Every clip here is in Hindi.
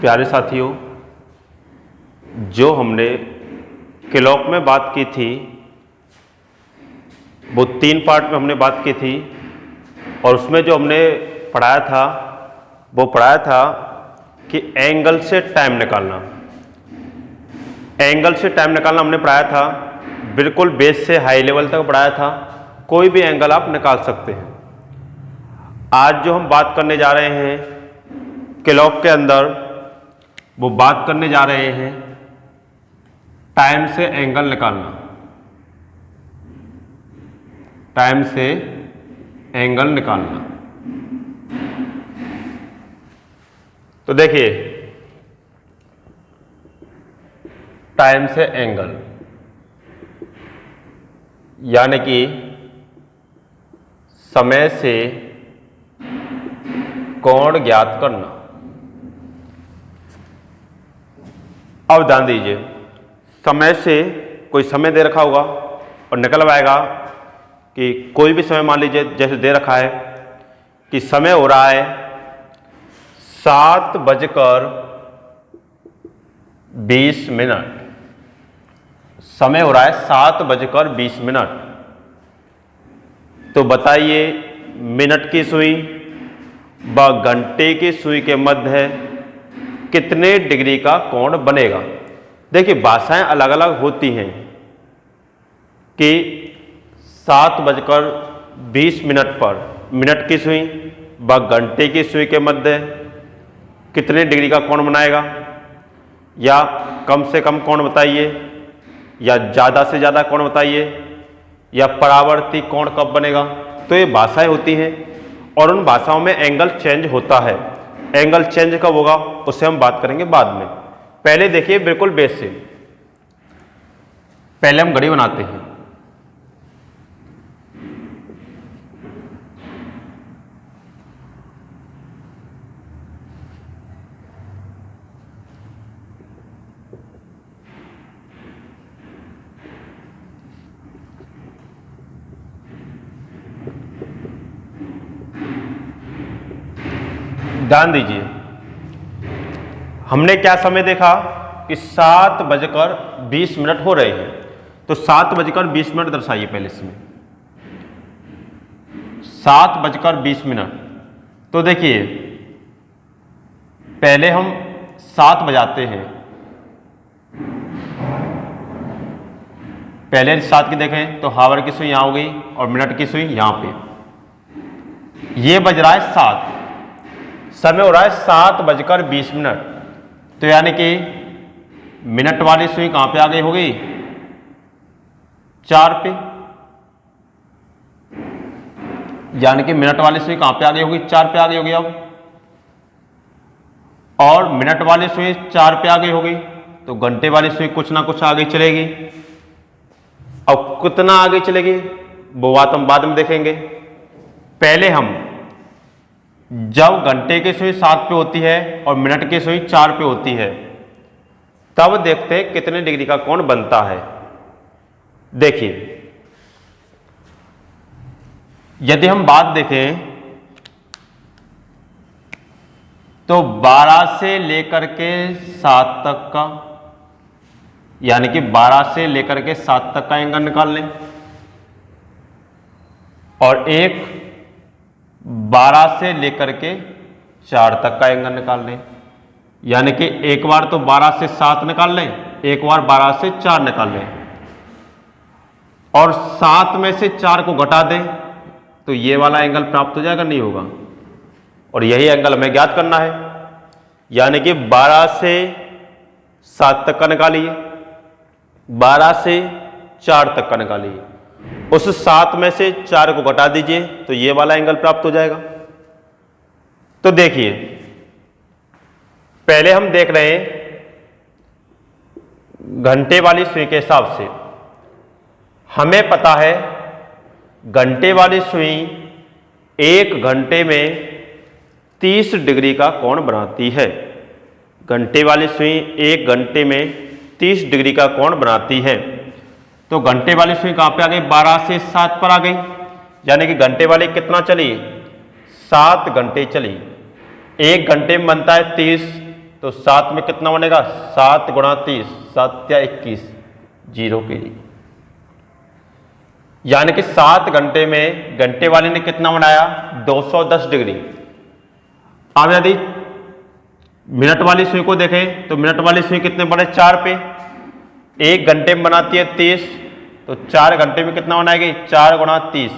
प्यारे साथियों, जो हमने क्लॉक में बात की थी वो 3 पार्ट में हमने बात की थी और उसमें जो हमने पढ़ाया था वो पढ़ाया था कि एंगल से टाइम निकालना। एंगल से टाइम निकालना हमने पढ़ाया था, बिल्कुल बेस से हाई लेवल तक पढ़ाया था। कोई भी एंगल आप निकाल सकते हैं। आज जो हम बात करने जा रहे हैं क्लॉक के अंदर, वो बात करने जा रहे हैं टाइम से एंगल निकालना। टाइम से एंगल निकालना। तो देखिए, टाइम से एंगल यानी कि समय से कोण ज्ञात करना। अब ध्यान दीजिए, समय से कोई समय दे रखा होगा और निकल आएगा कि कोई भी समय, मान लीजिए जैसे दे रखा है कि समय हो रहा है 7:20। समय हो रहा है 7:20। तो बताइए, मिनट की सुई व घंटे की सुई के मध्य कितने डिग्री का कोण बनेगा। देखिए, भाषाएं अलग अलग होती हैं कि 7:20 पर मिनट की सुई व घंटे की सुई के मध्य कितने डिग्री का कोण बनाएगा, या कम से कम कोण बताइए, या ज़्यादा से ज़्यादा कोण बताइए, या परावर्ती कोण कब बनेगा। तो ये भाषाएं होती हैं और उन भाषाओं में एंगल चेंज होता है। एंगल चेंज कब होगा उससे हम बात करेंगे बाद में। पहले देखिए, बिल्कुल बेस से पहले हम घड़ी बनाते हैं। ध्यान दीजिए, हमने क्या समय देखा कि 7:20 हो रहे हैं। तो 7:20 दर्शाइए पहले इसमें 7:20। तो देखिए, पहले हम 7 बजाते हैं। पहले 7 की देखें तो हावर की सुई यहां हो गई और मिनट की सुई यहां पे। ये बज रहा है 7, समय हो रहा है 7:20। तो यानी कि मिनट वाली सुई कहां पे आ गई होगी, 4 पे। यानी कि मिनट वाली सुई कहां पे आ गई होगी, 4 पे आ गई होगी अब। और मिनट वाली सुई 4 पे आ गई होगी तो घंटे वाली सुई कुछ ना कुछ आगे चलेगी। अब कितना आगे चलेगी वो बात हम बाद में देखेंगे। पहले हम जब घंटे की सुई 7 पे होती है और मिनट की सुई 4 पे होती है, तब देखते हैं कितने डिग्री का कोण बनता है। देखिए, यदि हम बात देखें तो 12 से लेकर के 7 तक का, यानी कि 12 से लेकर के 7 तक का एंगल निकाल लें, और एक 12 से लेकर के 4 तक का एंगल निकाल लें। यानी कि एक बार तो 12 से 7 निकाल लें, एक बार 12 से 4 निकाल लें, और 7 में से 4 को घटा दें तो ये वाला एंगल प्राप्त हो जाएगा, नहीं होगा। और यही एंगल हमें ज्ञात करना है। यानी कि 12 से 7 तक का निकालिए, 12 से 4 तक का निकालिए, उस 7 में से 4 को घटा दीजिए तो ये वाला एंगल प्राप्त हो जाएगा। तो देखिए, पहले हम देख रहे हैं घंटे वाली सुई के हिसाब से। हमें पता है घंटे वाली सुई 1 घंटे में 30 डिग्री का कोण बनाती है। घंटे वाली सुई 1 घंटे में 30 डिग्री का कोण बनाती है। तो घंटे वाली सुई कहां पे आ गई, 12 से 7 पर आ गई। यानी कि घंटे वाली कितना चली, 7 घंटे चली। 1 घंटे में बनता है 30, तो 7 में कितना बनेगा, 7 गुणा 30, 7 या 21, 0 के लिए। यानी कि 7 घंटे में घंटे वाले ने कितना बनाया, 210 डिग्री। अब यदि मिनट वाली सुई को देखें तो मिनट वाली सुई कितने बड़े, 4 पे, 1 घंटे में बनाती है 30, तो 4 घंटे में कितना बनाएगी, 4 गुणा 30,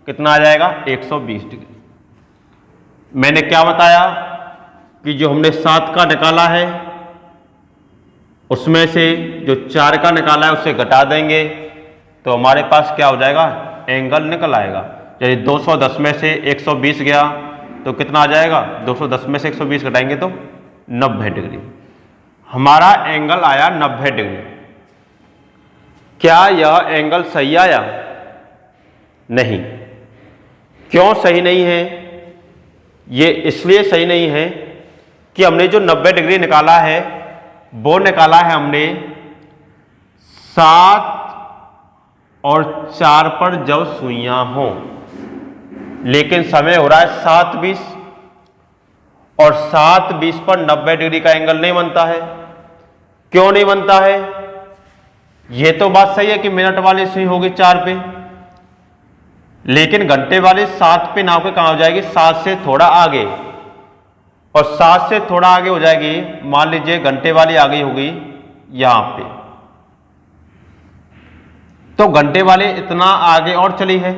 कितना आ जाएगा, 120 डिग्री। मैंने क्या बताया कि जो हमने 7 का निकाला है उसमें से जो 4 का निकाला है उससे घटा देंगे तो हमारे पास क्या हो जाएगा, एंगल निकल आएगा। यदि 210 में से 120 गया तो कितना आ जाएगा, 210 में से 120 घटाएंगे तो 90 डिग्री। हमारा एंगल आया 90 डिग्री। क्या यह एंगल सही आया, नहीं। क्यों सही नहीं है, ये इसलिए सही नहीं है कि हमने जो 90 डिग्री निकाला है वो निकाला है हमने 7 और 4 पर जब सुइयां हों, लेकिन समय हो रहा है 7:20 और 7:20 पर 90 डिग्री का एंगल नहीं बनता है। क्यों नहीं बनता है, यह तो बात सही है कि मिनट वाली सुई होगी 4 पे, लेकिन घंटे वाली 7 पे ना होकर कहां हो जाएगी, 7 से थोड़ा आगे, और 7 से थोड़ा आगे हो जाएगी, मान लीजिए घंटे वाली आ गई होगी यहां पे, तो घंटे वाली इतना आगे और चली है,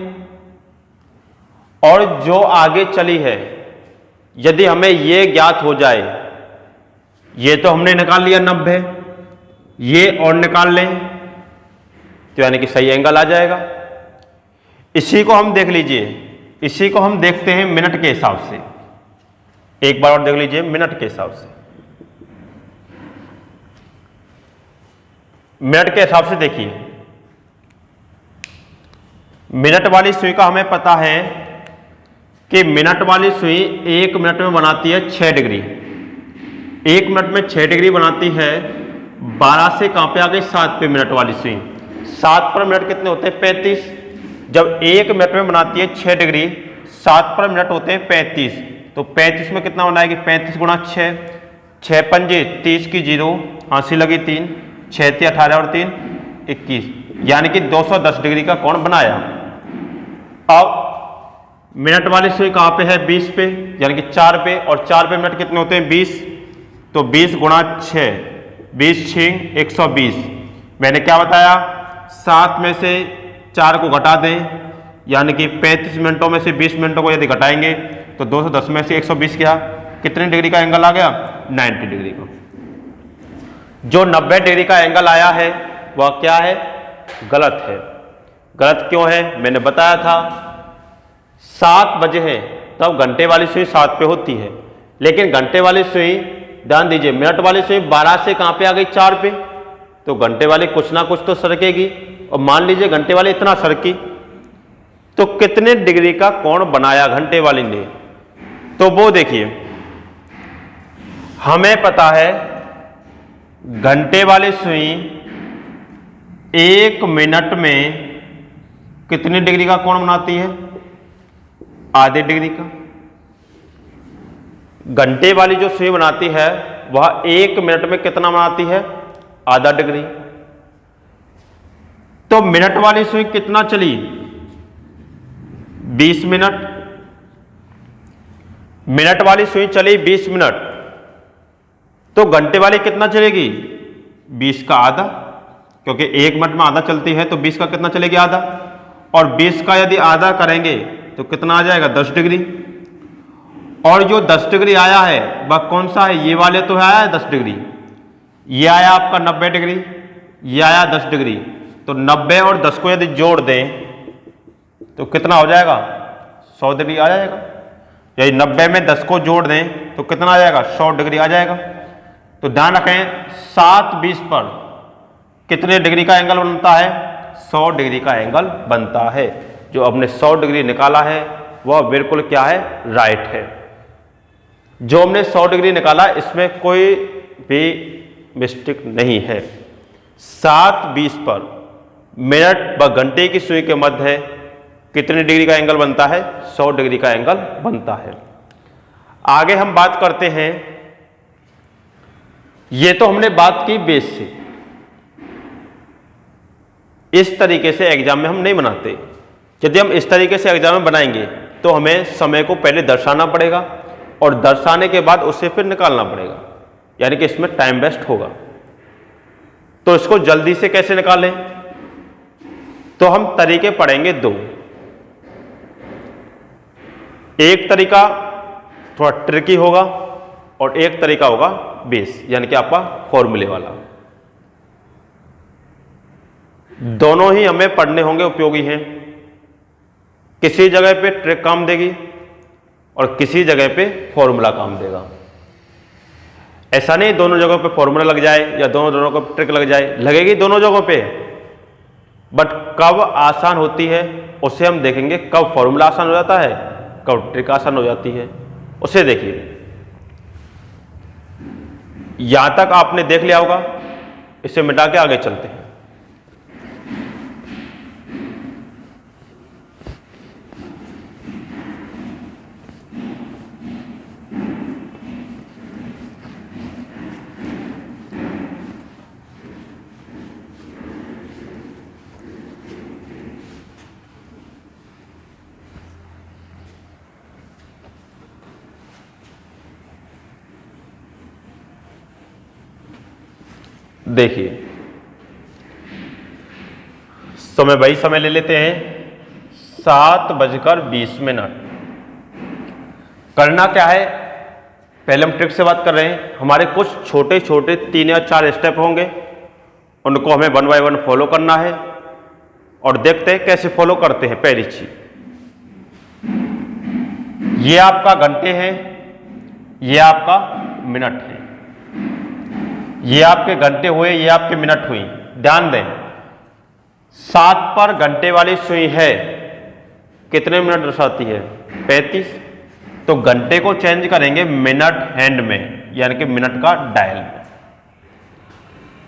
और जो आगे चली है यदि हमें ये ज्ञात हो जाए, ये तो हमने निकाल लिया 90, ये और निकाल लें तो यानी कि सही एंगल आ जाएगा। इसी को हम देख लीजिए, इसी को हम देखते हैं मिनट के हिसाब से, एक बार और देख लीजिए मिनट के हिसाब से। मिनट के हिसाब से देखिए, मिनट वाली सुई का हमें पता है कि मिनट वाली सुई 1 मिनट में बनाती है 6 डिग्री। 1 मिनट में 6 डिग्री बनाती है। 12 से कहां पे आ गई, 7 पे मिनट वाली सुई। 7 पर मिनट कितने होते हैं, 35। जब 1 मिनट में बनाती है 6 डिग्री, 7 पर मिनट होते हैं 35, तो 35 में कितना बनाएगी, 35 गुणा 6, 6 पंजे 30 की 0, हाँसी लगी 3, 6 × 18 और 3 21, यानी कि 210 डिग्री का कोण बनाया। अब मिनट वाली सुई कहां पे है, 20 पे, यानी कि 4 पे, और 4 पे मिनट कितने होते हैं, 20, तो 20 गुणा 6, 20 छिंग 120। मैंने क्या बताया, 7 में से 4 को घटा दें, यानी कि 35 मिनटों में से 20 मिनटों को यदि घटाएंगे तो 210 में से 120 क्या, कितने डिग्री का एंगल आ गया, 90 डिग्री का। जो 90 डिग्री का एंगल आया है वह क्या है, गलत है। गलत क्यों है, मैंने बताया था 7 बजे है तब घंटे वाली सुई 7 पे होती है, लेकिन घंटे वाली सुई, ध्यान दीजिए, मिनट वाली सुई 12 से कहां पे आ गई, 4 पे, तो घंटे वाली कुछ ना कुछ तो सरकेगी, और मान लीजिए घंटे वाली इतना सरकी तो कितने डिग्री का कोण बनाया घंटे वाली ने, तो वो देखिए, हमें पता है घंटे वाली सुई 1 मिनट में कितनी डिग्री का कोण बनाती है, आधे डिग्री का। घंटे वाली जो सुई बनाती है वह 1 मिनट में कितना बनाती है, आधा डिग्री। तो मिनट वाली सुई कितना चली, 20 मिनट। मिनट वाली सुई चली 20 मिनट, तो घंटे वाली कितना चलेगी, 20 का आधा, क्योंकि 1 मिनट में आधा चलती है, तो 20 का कितना चलेगी, आधा, और 20 का यदि आधा करेंगे तो कितना आ जाएगा, 10 डिग्री। और जो 10 डिग्री आया है वह कौन सा है, ये वाले तो आया है 10 डिग्री, ये आया आपका 90 डिग्री, ये आया 10 डिग्री, तो 90 और 10 को यदि जोड़ दें तो कितना हो जाएगा, 100 डिग्री आ जाएगा। यदि 90 में 10 को जोड़ दें तो कितना आ जाएगा, 100 डिग्री आ जाएगा। तो ध्यान रखें 7:20 पर कितने डिग्री का एंगल बनता है, 100 डिग्री का एंगल बनता है। जो हमने 100 डिग्री निकाला है वह बिल्कुल क्या है, राइट है। जो हमने 100 डिग्री निकाला इसमें कोई भी मिस्टेक नहीं है। 7:20 पर मिनट व घंटे की सुई के मध्य कितने डिग्री का एंगल बनता है, 100 डिग्री का एंगल बनता है। आगे हम बात करते हैं ये तो हमने बात की बेस से। इस तरीके से एग्जाम में हम नहीं बनाते। यदि हम इस तरीके से एग्जाम में बनाएंगे तो हमें समय को पहले दर्शाना पड़ेगा और दर्शाने के बाद उसे फिर निकालना पड़ेगा, यानी कि इसमें टाइम वेस्ट होगा। तो इसको जल्दी से कैसे निकालें? तो हम तरीके पढ़ेंगे दो। एक तरीका थोड़ा ट्रिकी होगा और एक तरीका होगा बेस, यानी कि आपका फॉर्मूले वाला। दोनों ही हमें पढ़ने होंगे, उपयोगी हैं। किसी जगह पे ट्रिक काम देगी और किसी जगह पे फॉर्मूला काम देगा। ऐसा नहीं दोनों जगहों पे फॉर्मूला लग जाए या दोनों जगहों को ट्रिक लग जाए, लगेगी दोनों जगहों पे, बट कब आसान होती है उसे हम देखेंगे। कब फॉर्मूला आसान हो जाता है, कब ट्रिक आसान हो जाती है, उसे देखिए। यहां तक आपने देख लिया होगा, इसे मिटा के आगे चलते हैं। देखिए, समय वही समय ले लेते हैं, 7:20। करना क्या है, पहले हम ट्रिक से बात कर रहे हैं। हमारे कुछ छोटे छोटे 3 या 4 स्टेप होंगे, उनको हमें 1 बाय 1 फॉलो करना है और देखते हैं कैसे फॉलो करते हैं। पहली चीज, ये आपका घंटे है, ये आपका मिनट है। ये आपके घंटे हुए, ये आपके मिनट हुई। ध्यान दें, 7 पर घंटे वाली सुई है, कितने मिनट दर्शाती है? 35। तो घंटे को चेंज करेंगे मिनट हैंड में, यानी कि मिनट का डायल में।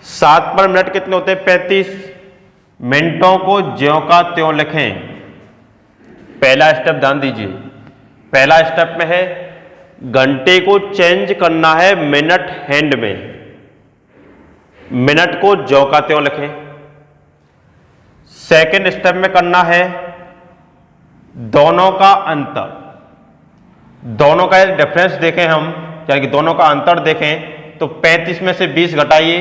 7 पर मिनट कितने होते हैं? 35। मिनटों को ज्यों का त्यों लिखें। पहला स्टेप ध्यान दीजिए, पहला स्टेप में है घंटे को चेंज करना है मिनट हैंड में, मिनट को ज्यों का त्यों लिखें। सेकेंड स्टेप में करना है दोनों का अंतर, दोनों का डिफरेंस देखें हम, यानी कि दोनों का अंतर देखें। तो 35 में से 20 घटाइए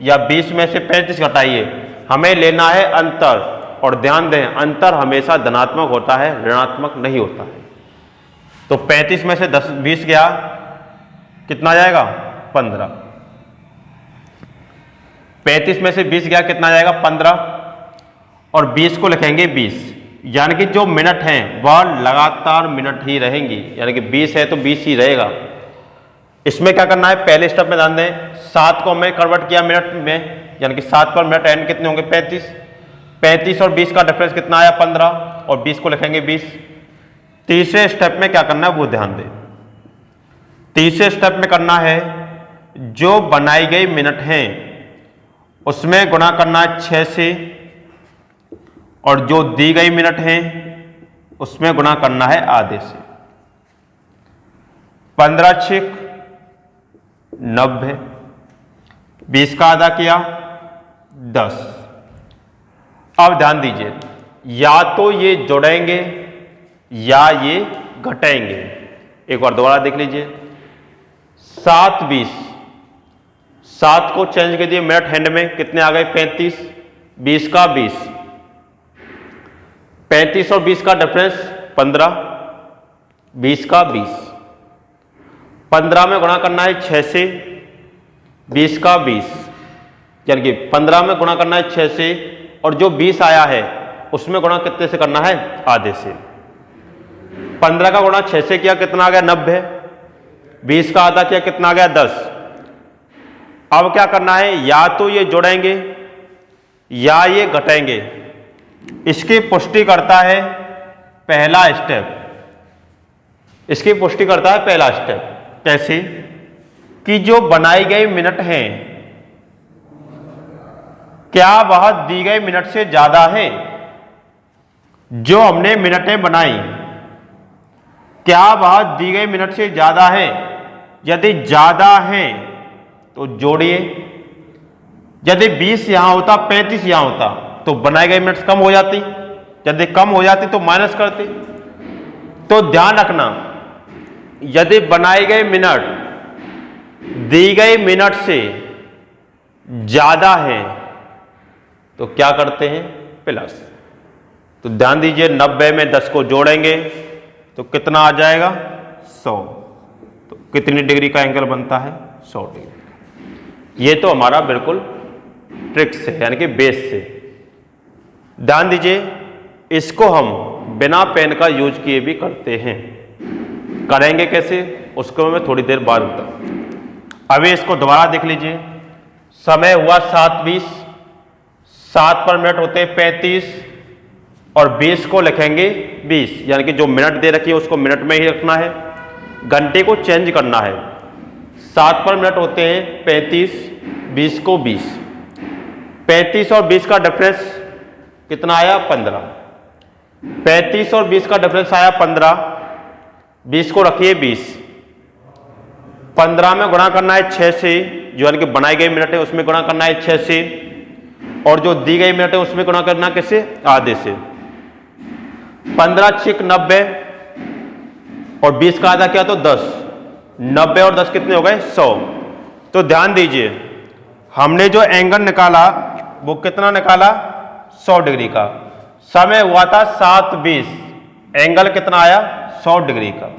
या 20 में से 35 घटाइए, हमें लेना है अंतर। और ध्यान दें, अंतर हमेशा धनात्मक होता है, ऋणात्मक नहीं होता है। तो 35 में से 20 गया, कितना जाएगा? 15। 35 में से 20 गया, कितना जाएगा? 15। और 20 को लिखेंगे 20, यानी कि जो मिनट हैं वह लगातार मिनट ही रहेंगी, यानी कि 20 है तो 20 ही रहेगा। इसमें क्या करना है, पहले स्टेप में ध्यान दें, 7 को हमने कन्वर्ट किया मिनट में, यानी कि 7 पर मिनट एंड कितने होंगे? 35। 35 और 20 का डिफरेंस कितना आया? 15। और 20 को लिखेंगे 20। तीसरे स्टेप में क्या करना है वो ध्यान दें। तीसरे स्टेप में करना है जो बनाई गई मिनट हैं उसमें गुणा करना है 6 से, और जो दी गई मिनट हैं उसमें गुणा करना है आधे से। 15 6 90, 20 का आधा किया 10। अब ध्यान दीजिए, या तो ये जुड़ेंगे या ये घटेंगे। एक बार दोबारा देख लीजिए, 7 20, 7 को चेंज कर दिए मिनट हैंड में, कितने आ गए? 35। 20 का 20, 35 और 20 का डिफरेंस 15। 20 का 20, 15 में गुणा करना है 6 से, 20 का 20, यानी कि 15 में गुणा करना है 6 से, और जो 20 आया है उसमें गुणा कितने से करना है? आधे से। 15 का गुणा 6 से किया, कितना आ गया? 90। 20 का आधा किया, कितना आ गया? 10। अब क्या करना है, या तो ये जुड़ेंगे या ये घटेंगे। इसकी पुष्टि करता है पहला स्टेप, इसकी पुष्टि करता है पहला स्टेप। कैसे? कि जो बनाई गई मिनट हैं क्या वह दी गई मिनट से ज्यादा है? जो हमने मिनटें बनाई क्या वह दी गई मिनट से ज्यादा है? यदि ज्यादा है तो जोड़िए, यदि 20 यहां होता 35 यहां होता तो बनाए गए मिनट्स कम हो जाती, यदि कम हो जाती तो माइनस करते। तो ध्यान रखना, यदि बनाए गए मिनट दी गई मिनट से ज्यादा है तो क्या करते हैं, प्लस। तो ध्यान दीजिए 90 में 10 को जोड़ेंगे तो कितना आ जाएगा, 100। तो कितनी डिग्री का एंगल बनता है, 100 डिग्री। ये तो हमारा बिल्कुल ट्रिक से यानी कि बेस से। ध्यान दीजिए, इसको हम बिना पेन का यूज किए भी करते हैं। करेंगे कैसे, उसको मैं थोड़ी देर बाद बताऊं। अभी इसको दोबारा देख लीजिए। समय हुआ 7:20, 7 पर मिनट होते हैं 35 और 20 को लिखेंगे 20, यानी कि जो मिनट दे रखी है उसको मिनट में ही रखना है, घंटे को चेंज करना है। 7 पर मिनट होते हैं 35, 20 को 20। 35 और 20 का डिफरेंस कितना आया, 15। 35 और 20 का डिफरेंस आया 15, 20 को रखिए 20। 15 में गुणा करना है 6 से, जो यानी कि बनाई गई मिनट है उसमें गुणा करना है 6 से, और जो दी गई मिनट है उसमें गुणा करना किससे, आधे से। 15 6 90 और 20 का आधा क्या, तो 10। 90 और 10 कितने हो गए, 100। तो ध्यान दीजिए, हमने जो एंगल निकाला वो कितना निकाला, 100 डिग्री का। समय हुआ था 7:20, एंगल कितना आया, 100 डिग्री का।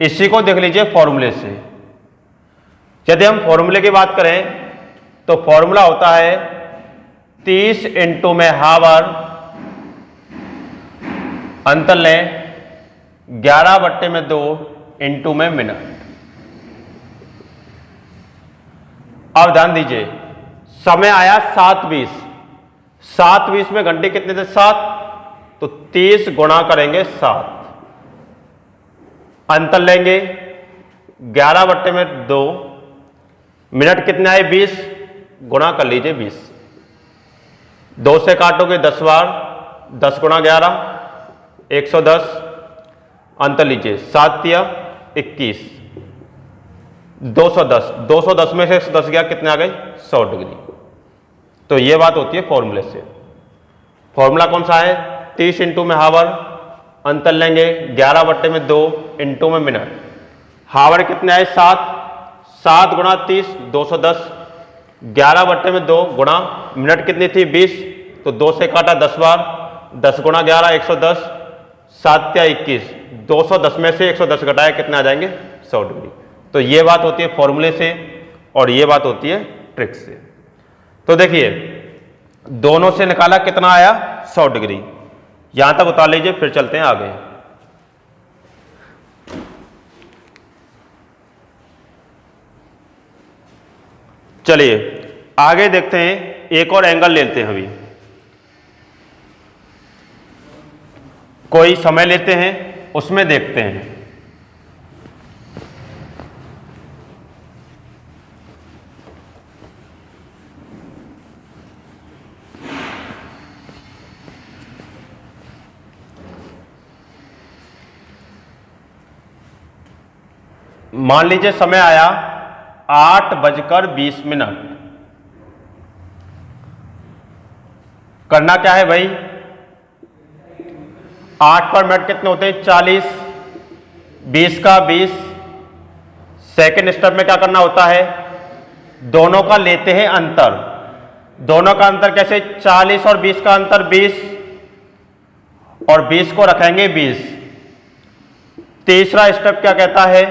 इसी को देख लीजिए फॉर्मूले से। यदि हम फॉर्मूले की बात करें तो फॉर्मूला होता है 30 इंटू में हावर, अंतर लें 11/2 इंटू में मिनट। अब ध्यान दीजिए, समय आया 7:20, 7:20 में घंटे कितने थे, 7, तो 30 गुणा करेंगे 7, अंतर लेंगे 11/2, मिनट कितने आए 20, गुणा कर लीजिए 20। 2 से काटोगे 10 बार, 10 गुणा 11 110, अंतर लीजिए 7 या 21, 210। 210 में से 110 गया, कितने आ गए, 100 डिग्री। तो ये बात होती है फॉर्मूले से। फॉर्मूला कौन सा है, 30 इंटू में हावर, अंतर लेंगे 11/2 इंटू में मिनट। हावर कितने आए 7, 7 गुणा 30 210, 11/2 गुणा मिनट कितनी थी 20, तो 2 से काटा 10 बार, 10 गुणा 11 110, 7 या 21, 210 में से 110 घटाए कितने आ जाएंगे, 100 डिग्री। तो ये बात होती है फॉर्मूले से और ये बात होती है ट्रिक से। तो देखिए दोनों से निकाला कितना आया, 100 डिग्री। यहां तक उतार लीजिए, फिर चलते हैं आगे। चलिए आगे देखते हैं, एक और एंगल लेते हैं। अभी कोई समय लेते हैं, उसमें देखते हैं। मान लीजिए समय आया 8:20। करना क्या है भाई, 8 पर मिनट कितने होते हैं 40, 20 का 20। सेकेंड स्टेप में क्या करना होता है, दोनों का लेते हैं अंतर। दोनों का अंतर कैसे, 40 और 20 का अंतर 20 और 20 को रखेंगे 20। तीसरा स्टेप क्या कहता है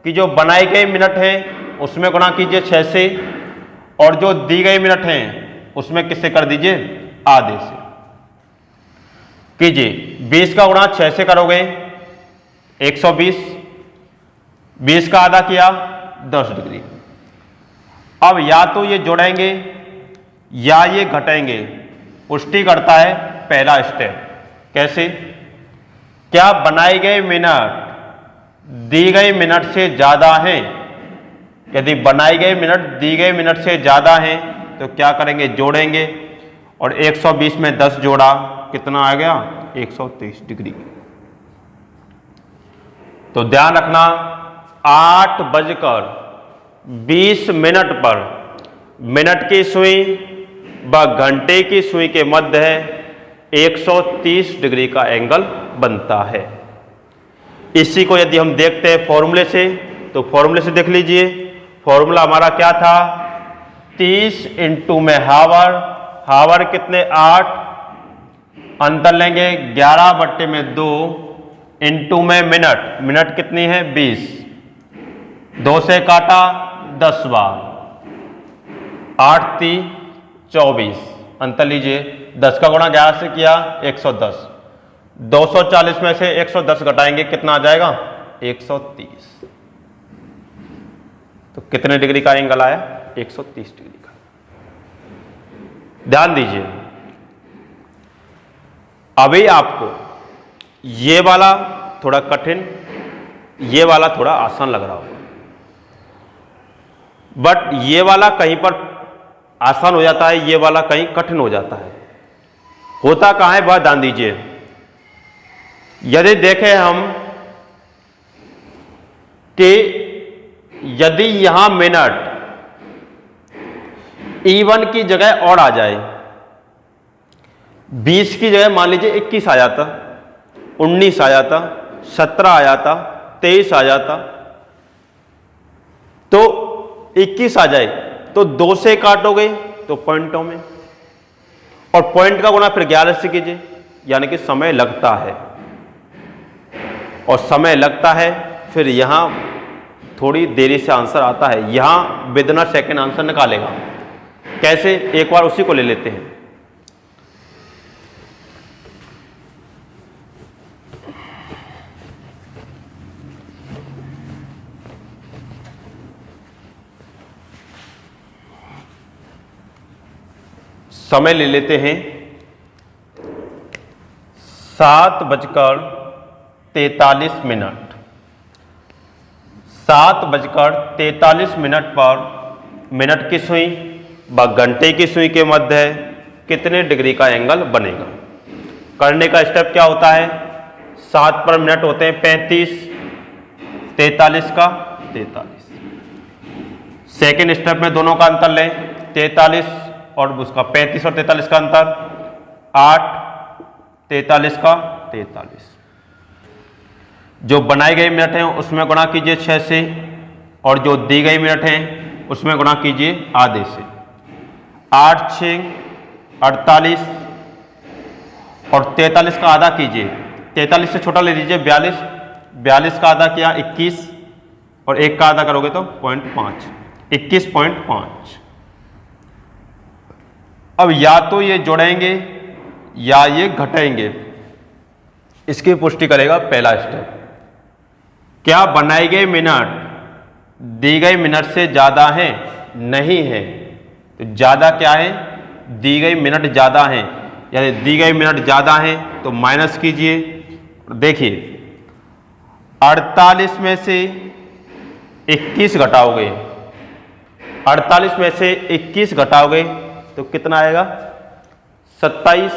कि जो बनाई गई मिनट है उसमें गुणा कीजिए 6 से, और जो दी गई मिनट है उसमें किससे कर दीजिए, आधे से कीजिए। 20 का गुणा 6 से करोगे 120, 20 का आधा किया 10 डिग्री। अब या तो ये जोड़ेंगे या ये घटेंगे, पुष्टि करता है पहला स्टेप। कैसे, क्या बनाई गई मिनट दी गई मिनट से ज्यादा है, यदि बनाई गई मिनट दी गई मिनट से ज्यादा है तो क्या करेंगे, जोड़ेंगे, और 120 में 10 जोड़ा कितना आ गया, 130 डिग्री। तो ध्यान रखना 8:20 20 मिनट पर मिनट की सुई व घंटे की सुई के मध्य है 130 डिग्री का एंगल बनता है। इसी को यदि हम देखते हैं फॉर्मूले से, तो फॉर्मूले से देख लीजिए। फॉर्मूला हमारा क्या था, 30 इंटू में हावर, हावर कितने 8, अंतर लेंगे 11/2 इंटू में मिनट, मिनट कितनी है 20, 2 से काटा 10 बार, 8 × 3 = 24, अंतर लीजिए 10 का गुणा 11 से किया 110, 240 में से 110 घटाएंगे कितना आ जाएगा 130। तो कितने डिग्री का एंगल आया 130 डिग्री का। ध्यान दीजिए, अभी आपको ये वाला थोड़ा कठिन, ये वाला थोड़ा आसान लग रहा होगा, बट ये वाला कहीं पर आसान हो जाता है, ये वाला कहीं कठिन हो जाता है। होता कहां है वह ध्यान दीजिए। यदि देखें हम कि यदि यहां मिनट E1 की जगह और आ जाए, 20 की जगह मान लीजिए 21 आ जाता, 19 आ जाता, 17 आ जाता, 23 आ जाता, तो 21 आ जाए तो 2 से काटोगे तो पॉइंटों में, और पॉइंट का गुणा फिर 11 से कीजिए, यानी कि समय लगता है, और समय लगता है फिर यहां थोड़ी देरी से आंसर आता है। यहां विदिन अ सेकेंड आंसर निकालेगा। कैसे, एक बार उसी को ले लेते हैं। समय ले लेते हैं 7:43। 7:43 पर मिनट की सुई व घंटे की सुई के मध्य कितने डिग्री का एंगल बनेगा। करने का स्टेप क्या होता है, 7 पर मिनट होते हैं 35, 43 का 43। सेकेंड स्टेप में दोनों का अंतर लें, 43 और उसका 35 और 43 का अंतर 8, 43 का 43। जो बनाई गई मिनट हैं उसमें गुणा कीजिए 6 से, और जो दी गई मिनट हैं उसमें गुणा कीजिए आधे से। 8 × 6 = 48, और 43 का आधा कीजिए, 43 से छोटा ले लीजिए 42, 42 का आधा किया 21, और 1 का आधा करोगे तो 0.5, 21.5। अब या तो ये जोड़ेंगे या ये घटाएंगे, इसकी पुष्टि करेगा पहला स्टेप। क्या बनाई गई मिनट दी गई मिनट से ज्यादा है, नहीं है, तो ज्यादा क्या है, दी गई मिनट ज्यादा है, यानी दी गई मिनट ज्यादा है तो माइनस कीजिए। देखिए 48 में से 21 घटाओगे, 48 में से 21 घटाओगे तो कितना आएगा 27।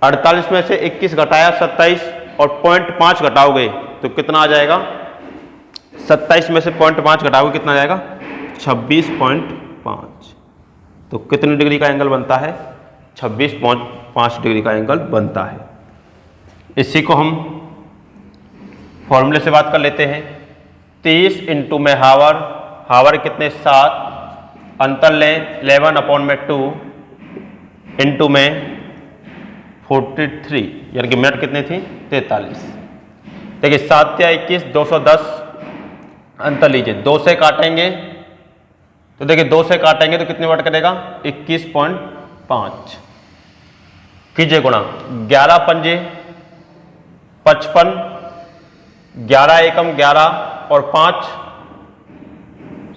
48 में से 21 घटाया 27, और 0.5 घटाओगे तो कितना आ जाएगा, 27 में से 0.5 घटाओगे कितना आ जाएगा 26.5। तो कितने डिग्री का एंगल बनता है, 26.5 डिग्री का एंगल बनता है। इसी को हम फॉर्मूले से बात कर लेते हैं। 30 इंटू में हावर, हावर कितने 7, अंतर लें 11/2 इंटू में 43, यानी कि मिनट कितनी थी 43। देखिए 7 या 21, 210, अंतर लीजिए 2 से काटेंगे तो देखिए 2 से काटेंगे तो कितने वर्ड करेगा 21.5। कीजिए गुणा, 11 पंजे 55, 11 एकम 11 और 5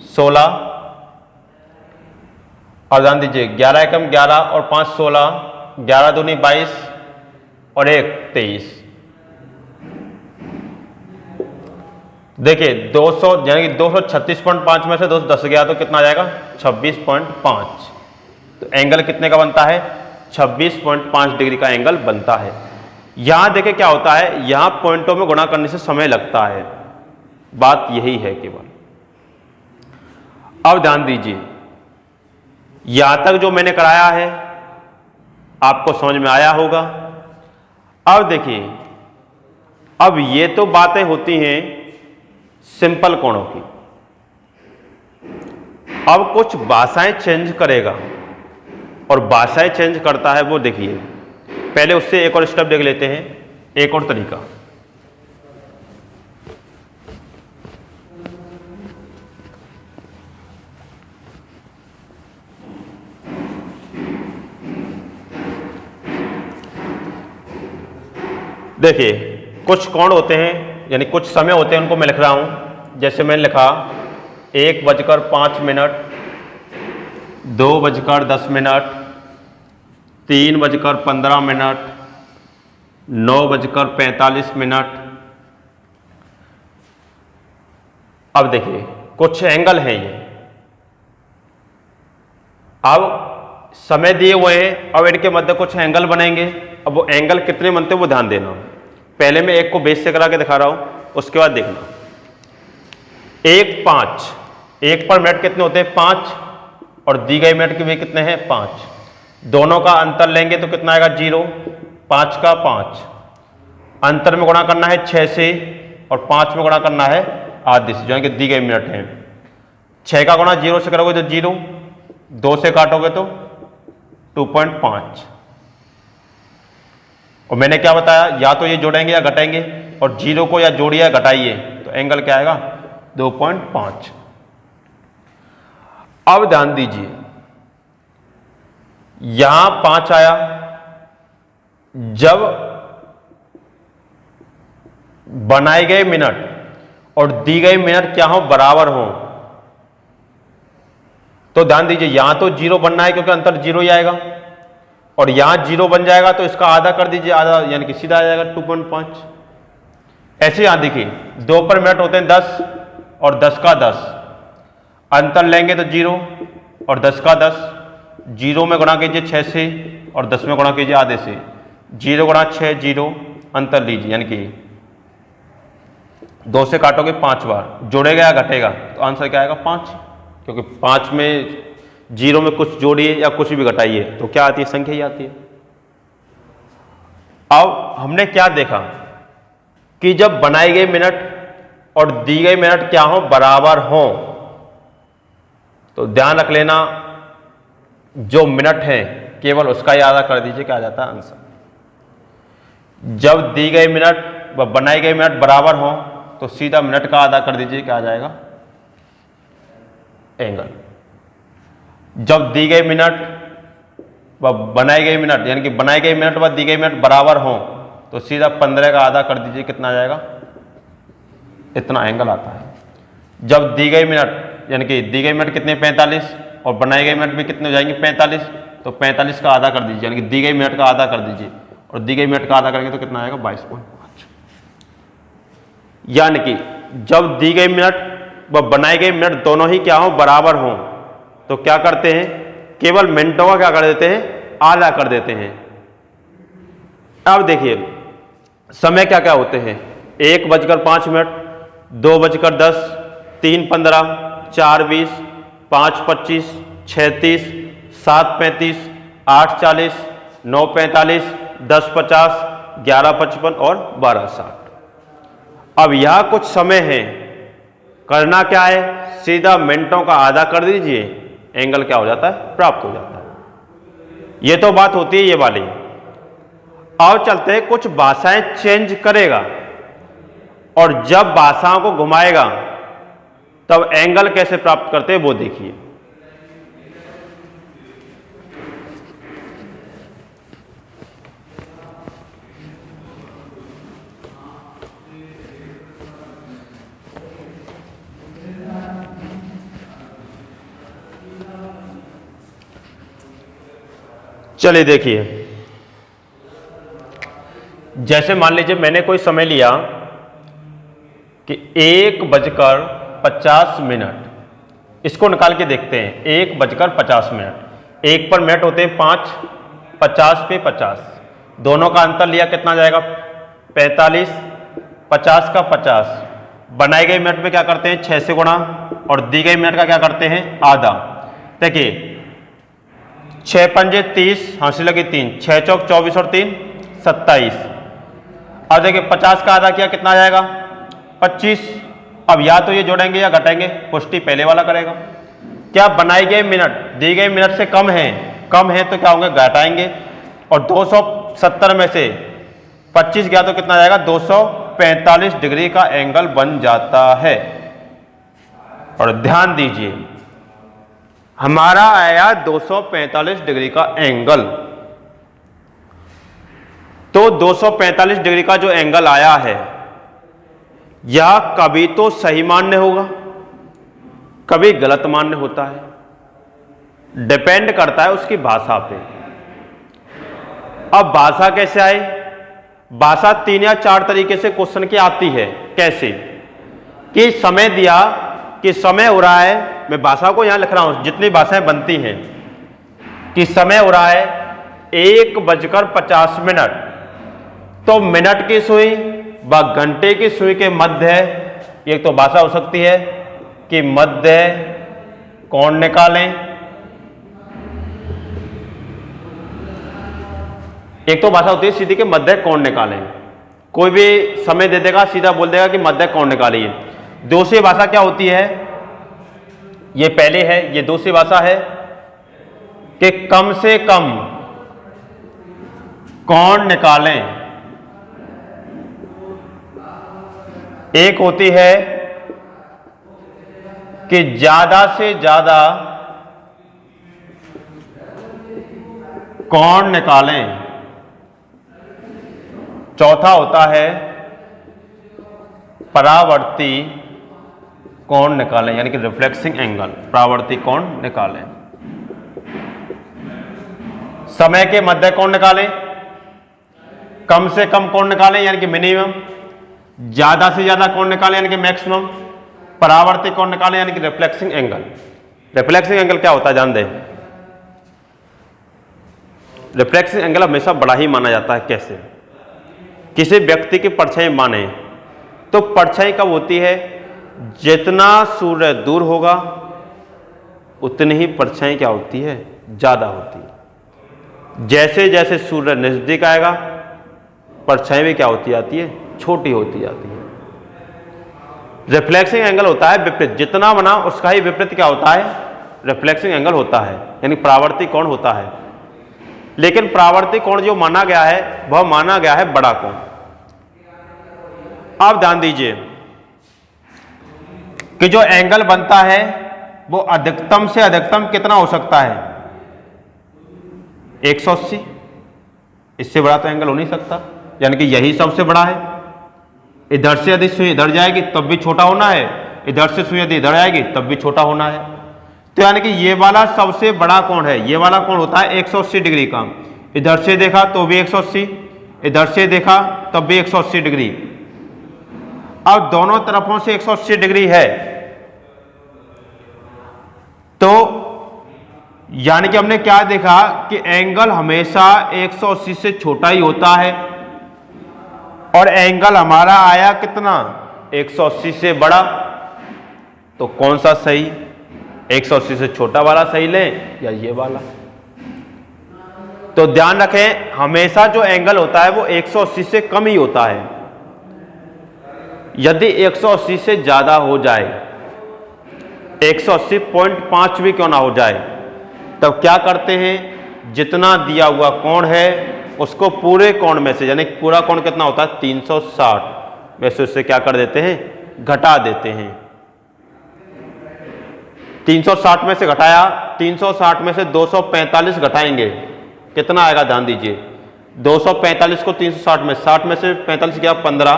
16, और ध्यान दीजिए 11 एकम 11 और 5 16, 11 दूनी 22 और 1 23। देखिए 200 यानी कि 236.5 में से 210 गया तो कितना आ जाएगा 26.5। तो एंगल कितने का बनता है 26.5 डिग्री का एंगल बनता है। यहां देखिए क्या होता है, यहां पॉइंटों में गुणा करने से समय लगता है, बात यही है केवल। अब ध्यान दीजिए, यहां तक जो मैंने कराया है आपको समझ में आया होगा। अब देखिए, अब ये तो बातें होती हैं सिंपल कोणों की। अब कुछ भाषाएं चेंज करेगा, और भाषाएं चेंज करता है वो देखिए। पहले उससे एक और स्टेप देख लेते हैं, एक और तरीका। देखिए, कुछ कोण होते हैं, यानी कुछ समय होते हैं, उनको मैं लिख रहा हूं। जैसे मैंने लिखा 1:05, 2:10, 3:15, 9:45। अब देखिए, कुछ एंगल हैं ये। अब समय दिए हुए हैं, अब इनके मध्य कुछ एंगल बनेंगे। अब वो एंगल कितने बनते हैं वो ध्यान देना। पहले मैं एक को बेस से करा के दिखा रहा हूं, उसके बाद देखना। 1:5, 1 पर मिनट कितने होते हैं? 5, और दी गई मिनट के भी कितने हैं? 5। दोनों का अंतर लेंगे तो कितना आएगा? 0। 5 का 5, अंतर में गुणा करना है 6 से, और 5 में गुणा करना है आधे से, जो कि दी गई मिनट है। 6 का गुणा 0 से करोगे तो 0, 2 से काटोगे तो 2.5। और मैंने क्या बताया, या तो ये जोड़ेंगे या घटाएंगे, और 0 को या जोड़िए या घटाइए तो एंगल क्या आएगा? 2.5। अब ध्यान दीजिए, यहां 5 आया। जब बनाए गए मिनट और दी गई मिनट क्या हो? बराबर हो, तो ध्यान दीजिए, यहां तो 0 बनना है क्योंकि अंतर 0 ही आएगा, और यहां 0 बन जाएगा तो इसका आधा कर दीजिए, आधा यानी कि सीधा आ जाएगा 2.5। ऐसे यहां देखिए, 2 पर मिनट होते हैं 10, और 10 का 10, अंतर लेंगे तो 0, और 10 का 10, 0 में गुणा कीजिए 6 से, और 10 में गुणा कीजिए आधे से। 0 गुणा 6, 0, अंतर लीजिए, यानी कि 2 से काटोगे 5 बार, जोड़ेगा या घटेगा तो आंसर क्या आएगा? 5, क्योंकि 5 में 0 में कुछ जोड़िए या कुछ भी घटाइए तो क्या आती है? संख्या ही आती है। अब हमने क्या देखा कि जब बनाई गई मिनट और दी गई मिनट क्या हो? बराबर हो, तो ध्यान रख लेना, जो मिनट है केवल उसका ही आधा कर दीजिए, क्या आ जाता है? आंसर। जब दी गई मिनट व बनाई गई मिनट बराबर हो तो सीधा मिनट का आधा कर दीजिए, क्या आ जाएगा? एंगल। जब दी गई मिनट व बनाई गई मिनट, यानी कि बनाई गई मिनट व दी गई मिनट बराबर हो तो सीधा 15 का आधा कर दीजिए, कितना आ जाएगा? इतना एंगल आता है। जब दी गई मिनट, यानी कि दी गई मिनट कितने? 45, और बनाई गई मिनट भी कितने हो जाएंगे? 45, तो 45 का आधा कर दीजिए, यानी कि दी गई मिनट का आधा कर दीजिए, और दी गई मिनट का आधा करेंगे तो कितना आएगा? 22.5। यानी कि जब दी गई मिनट व बनाई गई मिनट दोनों ही क्या हो? बराबर हो, तो क्या करते हैं? केवल मिनटों का क्या कर देते हैं? आधा कर देते हैं। अब देखिए, समय क्या क्या होते हैं? 1:05, 2:10, 3:15, 4:20, 5:25, 6:30, 7:35, 8:40, 9:45, 10:50, 11:55 और 12:60। अब यह कुछ समय है, करना क्या है? सीधा मिनटों का आधा कर दीजिए, एंगल क्या हो जाता है? प्राप्त हो जाता है। ये तो बात होती है ये वाली। और चलते हैं, कुछ भाषाएं चेंज करेगा, और जब भाषाओं को घुमाएगा तब एंगल कैसे प्राप्त करते हैं वो देखिए। चलिए देखिए, जैसे मान लीजिए मैंने कोई समय लिया कि 1:50, इसको निकाल के देखते हैं। 1:50, 1 पर मिनट होते हैं 5, 50 पे 50, दोनों का अंतर लिया, कितना जाएगा? 45, 50 का 50, बनाए गए मिनट में क्या करते हैं 6 से गुणा, और दी गई मिनट का क्या करते हैं आधा। देखिए 6 पंजे 30, हासिल लगी 3, 6 चौक 24 और 3 27। अब देखिए 50 का आधा किया कितना आ जाएगा 25। अब या तो ये जोड़ेंगे या घटाएंगे, पुष्टि पहले वाला करेगा। क्या बनाई गई मिनट दी गई मिनट से कम है तो क्या होंगे घटाएंगे, और 270 में से 25 गया तो कितना जाएगा 245 डिग्री का एंगल बन जाता है। और ध्यान दीजिए हमारा आया 245 डिग्री का एंगल। तो 245 डिग्री का जो एंगल आया है यह कभी तो सही मान्य होगा, कभी गलत मान्य होता है, डिपेंड करता है उसकी भाषा पे। अब भाषा कैसे आए, भाषा 3 या 4 तरीके से क्वेश्चन की आती है। कैसे कि समय दिया कि समय हो रहा है, मैं भाषा को यहां लिख रहा हूं जितनी भाषाएं बनती हैं, कि समय हो रहा है 1:50, तो मिनट की सुई व घंटे की सुई के मध्य एक तो भाषा हो सकती है कि मध्य कोण निकालें, एक तो भाषा होती है सीधी के मध्य कोण निकालें, कोई भी समय दे देगा सीधा बोल देगा कि मध्य कोण निकालिए। दूसरी भाषा क्या होती है, ये पहले है, ये दूसरी भाषा है कि कम से कम कोण निकालें। एक होती है कि ज्यादा से ज्यादा कोण निकालें। चौथा होता है परावर्ती कोण निकालें, यानी कि रिफ्लेक्सिंग एंगल, परावर्ती कोण निकालें। समय के मध्य कोण निकालें, कम से कम कोण निकालें यानी कि मिनिमम, ज्यादा से ज्यादा कोण निकालें यानी कि मैक्सिमम, परावर्ती कोण निकालें यानी कि रिफ्लेक्सिंग एंगल। रिफ्लेक्सिंग एंगल क्या होता है जान दें। रिफ्लेक्सिंग एंगल हमेशा बड़ा ही माना जाता है। कैसे, किसी व्यक्ति की परछाई माने तो परछाई कब होती है, जितना सूर्य दूर होगा उतनी ही परछाई क्या होती है ज्यादा होती है। जैसे जैसे सूर्य नजदीक आएगा परछाई भी क्या होती जाती है छोटी होती जाती है। रिफ्लेक्सिंग एंगल होता है विपरीत, जितना बना उसका ही विपरीत क्या होता है रिफ्लेक्सिंग एंगल होता है, यानी परावर्ती कोण होता है। लेकिन परावर्ती कोण जो माना गया है वह माना गया है बड़ा कोण। आप ध्यान दीजिए कि जो एंगल बनता है वो अधिकतम से अधिकतम कितना हो सकता है 180। इससे बड़ा तो एंगल हो नहीं सकता, यानी कि यही सबसे बड़ा है। इधर से यदि सुई इधर जाएगी तब भी छोटा होना है, इधर से सुई यदि इधर आएगी तब भी छोटा होना है। तो यानी कि ये वाला सबसे बड़ा कोण है, ये वाला कोण होता है 180 डिग्री का। इधर से देखा तो भी 180, इधर से देखा तब भी 180 डिग्री। अब दोनों तरफों से 180 डिग्री है तो यानी कि हमने क्या देखा कि एंगल हमेशा 180 से छोटा ही होता है, और एंगल हमारा आया कितना 180 से बड़ा। तो कौन सा सही, 180 से छोटा वाला सही लें या ये वाला। तो ध्यान रखें हमेशा जो एंगल होता है वो 180 से कम ही होता है। यदि 180 से ज्यादा हो जाए, 180.5 भी क्यों ना हो जाए, तब क्या करते हैं जितना दिया हुआ कोण है उसको पूरे कोण में से, यानी पूरा कोण कितना होता है 360 में से उससे क्या कर देते हैं घटा देते हैं। 360 में से घटाया, 360 में से 245 घटाएंगे कितना आएगा ध्यान दीजिए। 245 को 360 में 60 में से 45 गया 15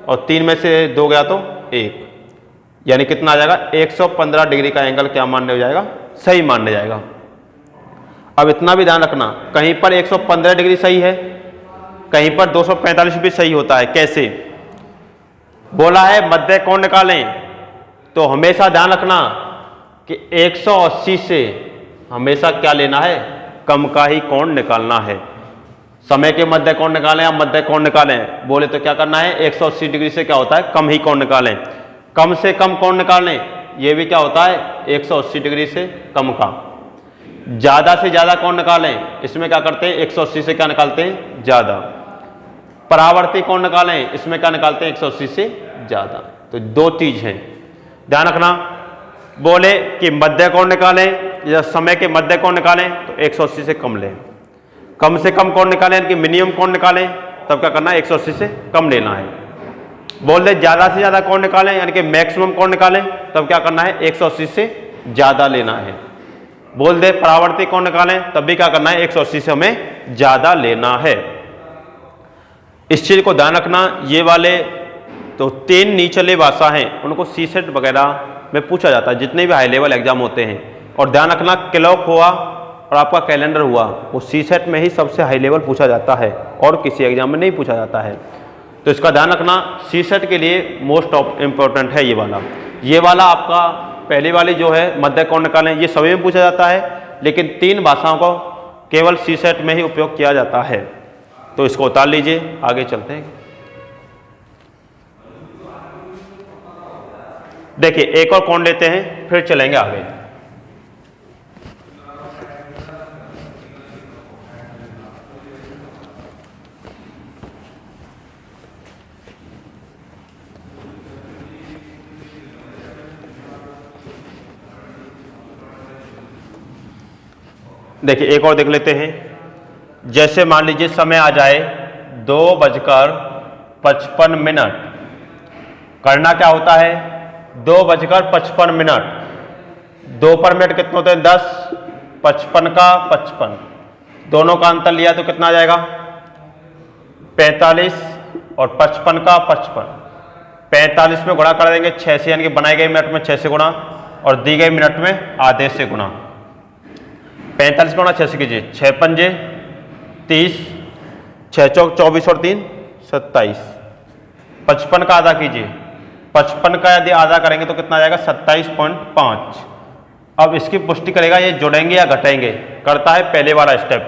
और 3 में से 2 गया तो 1, यानी कितना आ जाएगा 115 डिग्री का एंगल क्या मान्य हो जाएगा सही मान्य जाएगा। अब इतना भी ध्यान रखना कहीं पर 115 डिग्री सही है, कहीं पर 245 भी सही होता है। कैसे बोला है मध्य कोण निकालें, तो हमेशा ध्यान रखना कि 180 से हमेशा क्या लेना है कम का ही कोण निकालना है। समय के मध्य कोण निकालें या मध्य कोण निकालें, बोले तो क्या करना है, 180 डिग्री से क्या होता है, कम ही कोण निकालें। कम से कम कोण निकालें, ये भी क्या होता है, 180 डिग्री से कम का। ज्यादा से ज्यादा कोण निकालें, इसमें क्या करते हैं, 180 से क्या निकालते हैं, ज्यादा। परावर्ती कोण निकालें, इसमें क्या निकालते हैं, 180 से ज्यादा। तो दो चीज है, ध्यान रखना। बोले कि मध्य कोण निकालें या समय के मध्य कोण निकालें तो 180 से कम लें। कम से कम कोण निकालें यानी कि मिनिमम कोण निकालें, तब क्या करना है, 180 से कम लेना है। बोल दे ज्यादा से ज्यादा कोण निकालें यानी कि मैक्सिमम कोण निकालें, तब क्या करना है, 180 से ज्यादा लेना है। बोल दे परावर्ती कोण निकालें, तब भी क्या करना है, 180 से हमें ज्यादा लेना है। इस चीज को ध्यान रखना। ये वाले तो 3 निचले भाषा हैं, उनको सीसेट वगैरह में पूछा जाता है, जितने भी हाई लेवल एग्जाम होते हैं। और ध्यान रखना, क्लॉक हुआ और आपका कैलेंडर हुआ, वो सीसेट में ही सबसे हाई लेवल पूछा जाता है और किसी एग्जाम में नहीं पूछा जाता है। तो इसका ध्यान रखना, सीसेट के लिए मोस्ट इंपॉर्टेंट है ये वाला। ये वाला आपका पहली वाली जो है मध्य कोण निकालें, ये सभी में पूछा जाता है, लेकिन 3 भाषाओं को केवल सीसेट में ही उपयोग किया जाता है। तो इसको उतार लीजिए, आगे चलते हैं। देखिए एक और कोण लेते हैं, फिर चलेंगे आगे। देखिए एक और देख लेते हैं। जैसे मान लीजिए समय आ जाए 2:55। करना क्या होता है, 2:55। 2 पर मिनट कितने होते हैं, 10, 55 का 55, दोनों का अंतर लिया तो कितना आ जाएगा, 45, और 55 का 55। 45 में गुणा कर देंगे 6 से, यानी कि बनाए गए मिनट में 6 से गुणा, और दी गई मिनट में आधे से गुणा। 45 गुणा 6 से कीजिए, 6 पंजे 30, 6 चौक 24 और 3 27। 55 का आधा कीजिए, 55 का यदि आधा करेंगे तो कितना आ जाएगा, 27.5। अब इसकी पुष्टि करेगा ये जुड़ेंगे या घटेंगे। करता है पहले वाला स्टेप,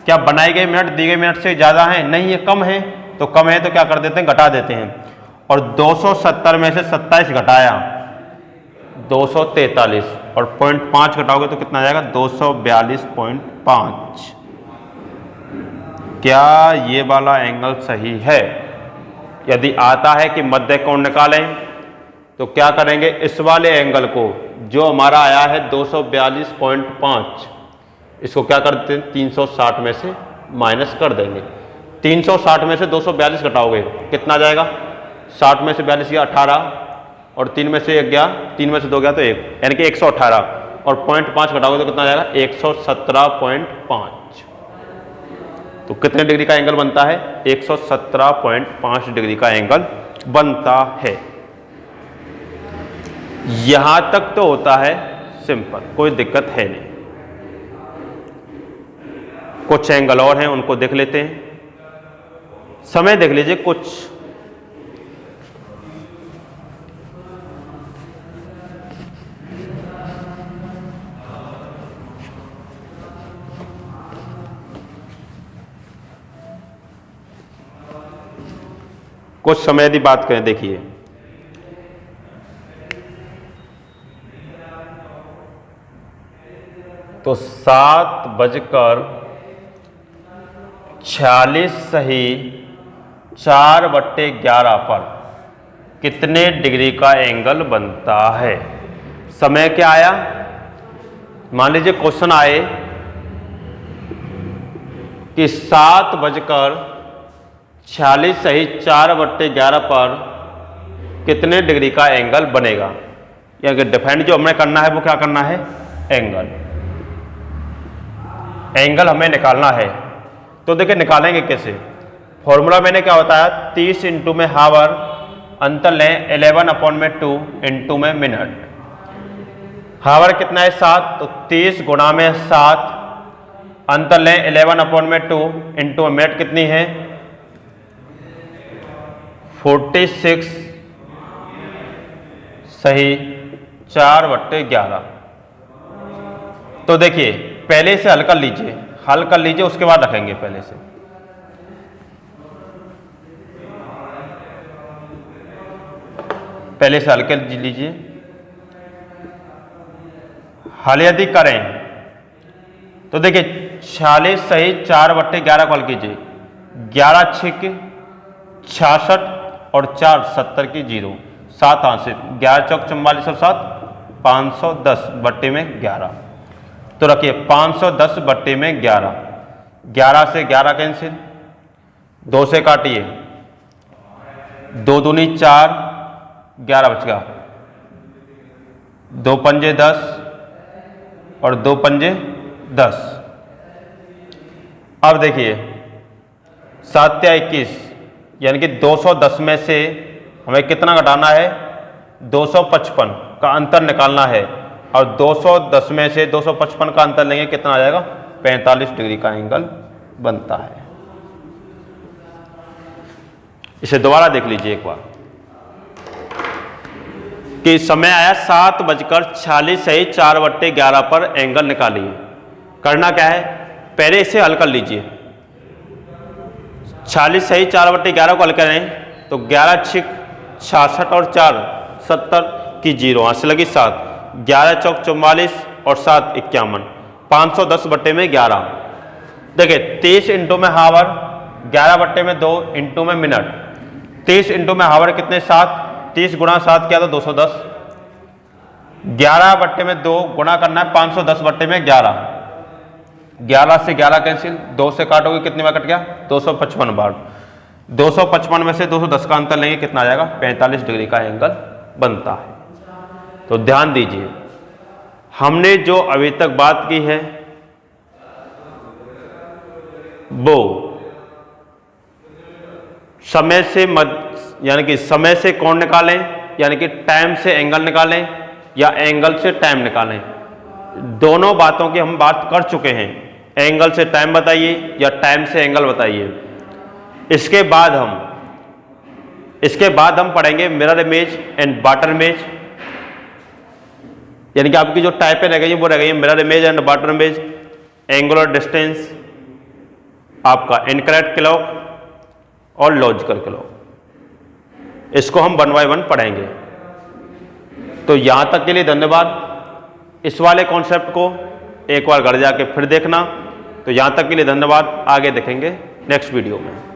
क्या बनाए गए मिनट दी गई मिनट से ज्यादा है, नहीं ये कम है, तो कम है तो क्या कर देते हैं, घटा देते हैं। और 270 में से 27 घटाया 243, और 0.5 घटाओगे तो कितना आ जाएगा, 242.5। क्या ये वाला एंगल सही है? यदि आता है कि मध्य कोण निकालें तो क्या करेंगे, इस वाले एंगल को जो हमारा आया है 242.5, इसको क्या कर देते हैं, 360 में से माइनस कर देंगे। 360 में से 242 घटाओगे कितना आ जाएगा, 60 में से 42 गया 18, और 3 में से 1 गया, 3 में से 2 गया तो 1, यानी कि 118, और 0.5 घटाओगे तो कितना आ जाएगा, 117.5। तो कितने डिग्री का एंगल बनता है, 117.5 डिग्री का एंगल बनता है। यहां तक तो होता है सिंपल, कोई दिक्कत है नहीं। कुछ एंगल और हैं, उनको देख लेते हैं। समय देख लीजिए कुछ। कुछ समय की बात करें, देखिए तो 7:46 सही 4/11 पर कितने डिग्री का एंगल बनता है। समय क्या आया, मान लीजिए क्वेश्चन आए कि 7:46 सही 4/11 पर कितने डिग्री का एंगल बनेगा। यानी डिफाइंड जो हमें करना है वो क्या करना है, एंगल हमें निकालना है। तो देखिए निकालेंगे कैसे, फॉर्मूला मैंने क्या बताया, 30 इंटू में हावर, अंतर लें 11/2 इंटू में मिनट। हावर कितना है 7, तो 30 गुणा में 7, अंतर लें 11/2 इंटू मिनट कितनी है 46 सही 4/11। तो देखिए पहले से हल कर लीजिए, उसके बाद रखेंगे पहले से। पहले से हल कर लीजिए। हल यदि करें तो देखिए 46 सही 4/11 को हल कीजिए। 11 छिक 66 और 4 70 की 0, 7 आंसर 11 चौक 44 और 7 510/11। तो रखिए 510/11, 11 से 11 कैंसिल, 2 से काटिए, 2 दूनी 4, 11 बच गया, 2 पंजे 10 और 2 पंजे 10। अब देखिए 7 या 21 यानी कि 210 में से हमें कितना घटाना है, 255 का अंतर निकालना है। और 210 में से 255 का अंतर लेंगे, कितना आ जाएगा, 45 डिग्री का एंगल बनता है। इसे दोबारा देख लीजिए एक बार कि समय आया 7:46 सही 4/11 पर एंगल निकालिए। करना क्या है, पहले इसे हल कर लीजिए। 46 सही 4/11 को हल करें तो 11 छिक 66 और 4 70 की 0, आंसर लगी 7, 11 चौक 44 और 7 51, 510/11। देखिए 30 इंटू में हावर, 11/2 इंटू में मिनट। 30 इंटू में हावर कितने, 7, 30 गुणा 7 किया तो 210। 11/2 गुणा करना है 510/11, 11 से 11 कैंसिल, 2 से काटोगे कितने बार कट गया, 255 बार। 255 में से 210 का अंतर लेंगे, कितना आ जाएगा, 45 डिग्री का एंगल बनता है। तो ध्यान दीजिए, हमने जो अभी तक बात की है वो समय से यानी कि समय से कोण निकालें, यानी कि टाइम से एंगल निकालें, या एंगल से टाइम निकालें। दोनों बातों की हम बात कर चुके हैं। एंगल से टाइम बताइए या टाइम से एंगल बताइए। इसके बाद हम पढ़ेंगे mirror image and water image, यानी कि आपकी जो टाइपें रह गई वो रह गई mirror image and water image, angular distance, आपका इनकरेक्ट क्लॉक और लॉजिकल क्लॉक। इसको हम 1 बाय 1 पढ़ेंगे। तो यहां तक के लिए धन्यवाद। इस वाले कॉन्सेप्ट को एक बार घर जाके फिर देखना। तो यहां तक के लिए धन्यवाद, आगे देखेंगे नेक्स्ट वीडियो में।